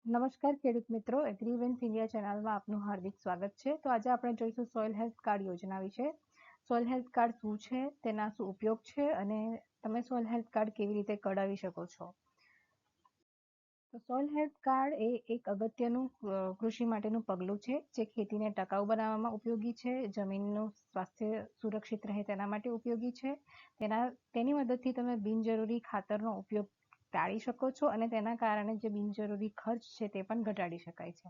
નમસ્કાર ખેડૂત મિત્રો, એગ્રીવેન્સ ઇન્ડિયા ચેનલમાં આપનું હાર્દિક સ્વાગત છે. તો આજે આપણે જોઈશું સોઇલ હેલ્થ કાર્ડ યોજના વિશે. સોઇલ હેલ્થ કાર્ડ શું છે, તેના શું ઉપયોગ છે અને તમે સોઇલ હેલ્થ કાર્ડ કેવી રીતે કઢાવી શકો છો. તો સોઇલ હેલ્થ કાર્ડ એ એક અગત્યનું કૃષિ માટેનું પગલું છે જે ખેતીને ટકાઉ બનાવવામાં ઉપયોગી છે, જમીનનું સ્વાસ્થ્ય સુરક્ષિત રહે તેના માટે ઉપયોગી છે. તેની મદદથી તમે બિનજરૂરી ખાતરનો ઉપયોગ ટાળી શકો છો અને તેના કારણે જે બિનજરૂરી ખર્ચ છે તે પણ ઘટાડી શકાય છે.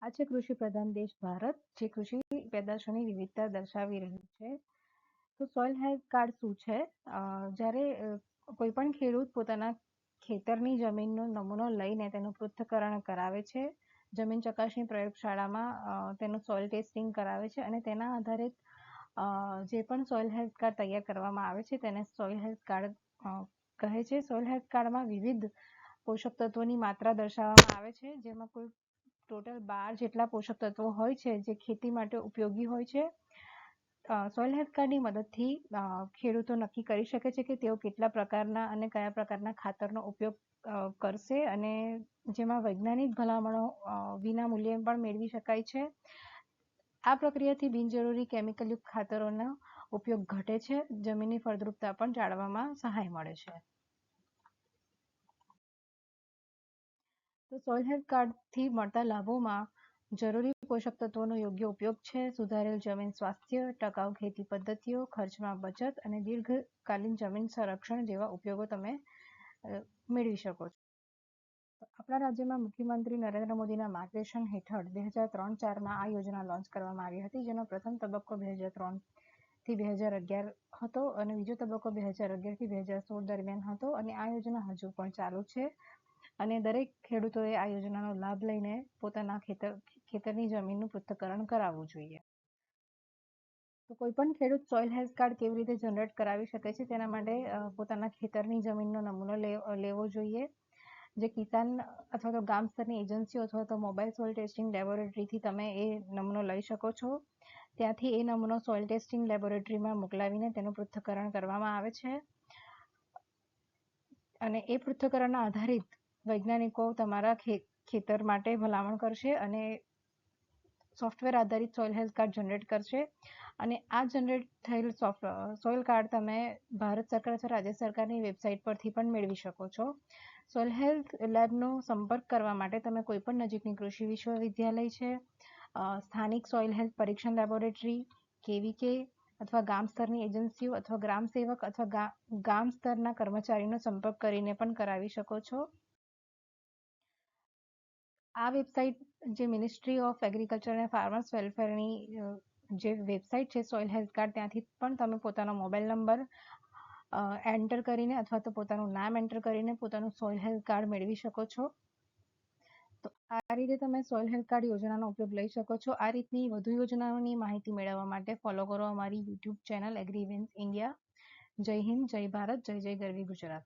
આ છે કૃષિ પ્રધાન દેશ ભારત, જે કૃષિ પેદાશોની વિવિધતા દર્શાવી રહ્યું છે. તો સોઇલ હેલ્થ કાર્ડ શું છે? જ્યારે કોઈ પણ ખેડૂત પોતાના ખેતરની જમીનનો નમૂનો લઈને તેનું પૃથ્થકરણ કરાવે છે, જમીન ચકાસણી પ્રયોગશાળામાં તેનું સોઇલ ટેસ્ટિંગ કરાવે છે અને તેના આધારે જે પણ સોઇલ હેલ્થ કાર્ડ તૈયાર કરવામાં આવે છે તેને સોઇલ હેલ્થ કાર્ડ કહે છે. સોઇલ હેલ્થ કાર્ડમાં વિવિધ પોષક તત્વોની માત્રા દર્શાવવામાં આવે છે, જેમાં કુલ ટોટલ 12 જેટલા પોષક તત્વો હોય છે જે ખેતી માટે ઉપયોગી હોય છે. સોઇલ હેલ્થ કાર્ડની મદદથી ખેડૂતો નક્કી કરી શકે છે કે તેઓ કેટલા પ્રકારના અને કયા પ્રકારના ખાતરનો ઉપયોગ કરશે અને જેમાં વૈજ્ઞાનિક ભલામણો વિના મૂલ્યે પણ મેળવી શકાય છે. આ પ્રક્રિયાથી બિનજરૂરી કેમિકલયુક્ત ખાતરોનો ઉપયોગ ઘટે છે, જમીનની ફળદ્રુપતા પણ જાળવવામાં સહાય મળે છે. તો સોઇલ હેલ્થ કાર્ડથી મળતા લાભોમાં જરૂરી પોષક તત્વોનો યોગ્ય ઉપયોગ છે, સુધારેલ જમીન સ્વાસ્થ્ય, ટકાઉ ખેતી પદ્ધતિઓ, ખર્ચમાં બચત અને દીર્ઘકાલીન જમીન સંરક્ષણ જેવા ઉપયોગો તમે મેળવી શકો છો. આપણા રાજ્યમાં મુખ્યમંત્રી નરેન્દ્ર મોદીના માર્ગદર્શન હેઠળ 2003-4માં આ યોજના લોન્ચ કરવામાં આવી હતી, જેનો પ્રથમ તબક્કો 2003થી 2011 હતો અને બીજો તબક્કો 2011થી 2016 દરમિયાન હતો અને આ યોજના હજુ પણ ચાલુ છે અને દરેક ખેડૂતોએ આ યોજનાનો લાભ લઈને પોતાના ખેતરની જમીનનું પૃથ્થકરણ કરાવવું જોઈએ. તો કોઈ પણ ખેડૂત સોઇલ હેલ્થ કાર્ડ કેવી રીતે જનરેટ કરાવી શકે છે તેના માટે પોતાના ખેતરની જમીનનો નમૂનો લેવો જોઈએ. જે કિસાન અથવા તો ગામ સ્તરની એજન્સીઓ અથવા તો મોબાઈલ સોઇલ ટેસ્ટિંગ લેબોરેટરીથી તમે એ નમૂનો લઈ શકો છો. ત્યાંથી એ નમૂનો સોઇલ ટેસ્ટિંગ લેબોરેટરીમાં મોકલાવીને તેનું પૃથ્થકરણ કરવામાં આવે છે અને એ પૃથ્થકરણના આધારિત વૈજ્ઞાનિકો તમારા ખેતર માટે ભલામણ કરશે અને સોફ્ટવેર આધારિત સોઇલ હેલ્થ કાર્ડ જનરેટ કરશે અને આ જનરેટ થયેલ સોઇલ કાર્ડ તમે ભારત સરકાર અથવા રાજ્ય સરકારની વેબસાઇટ પરથી પણ મેળવી શકો છો. સોઇલ હેલ્થ લેબનો સંપર્ક કરવા માટે તમે કોઈ પણ નજીકની કૃષિ વિશ્વવિદ્યાલય છે, સ્થાનિક સોઇલ હેલ્થ પરીક્ષણ લેબોરેટરી, KVK અથવા ગામ સ્તરની એજન્સીઓ અથવા ગ્રામ સેવક અથવા ગામ સ્તરના કર્મચારીનો સંપર્ક કરીને પણ કરાવી શકો છો. આ વેબસાઇટ જે મિનિસ્ટ્રી ઓફ એગ્રીકલ્ચર અને ફાર્મર્સ વેલફેરની જે વેબસાઇટ છે સોઇલ હેલ્થ કાર્ડ, ત્યાંથી પણ તમે પોતાનો મોબાઈલ નંબર એન્ટર કરીને અથવા તો પોતાનું નામ એન્ટર કરીને પોતાનું સોઇલ હેલ્થ કાર્ડ મેળવી શકો છો. તો આ રીતે તમે સોઇલ હેલ્થ કાર્ડ યોજનાનો ઉપયોગ લઈ શકો છો. આ રીતની વધુ યોજનાઓની માહિતી મેળવવા માટે ફોલો કરો અમારી YouTube ચેનલ એગ્રીવેન્સ ઇન્ડિયા. જય હિન્દ, જય ભારત, જય જય ગરવી ગુજરાત.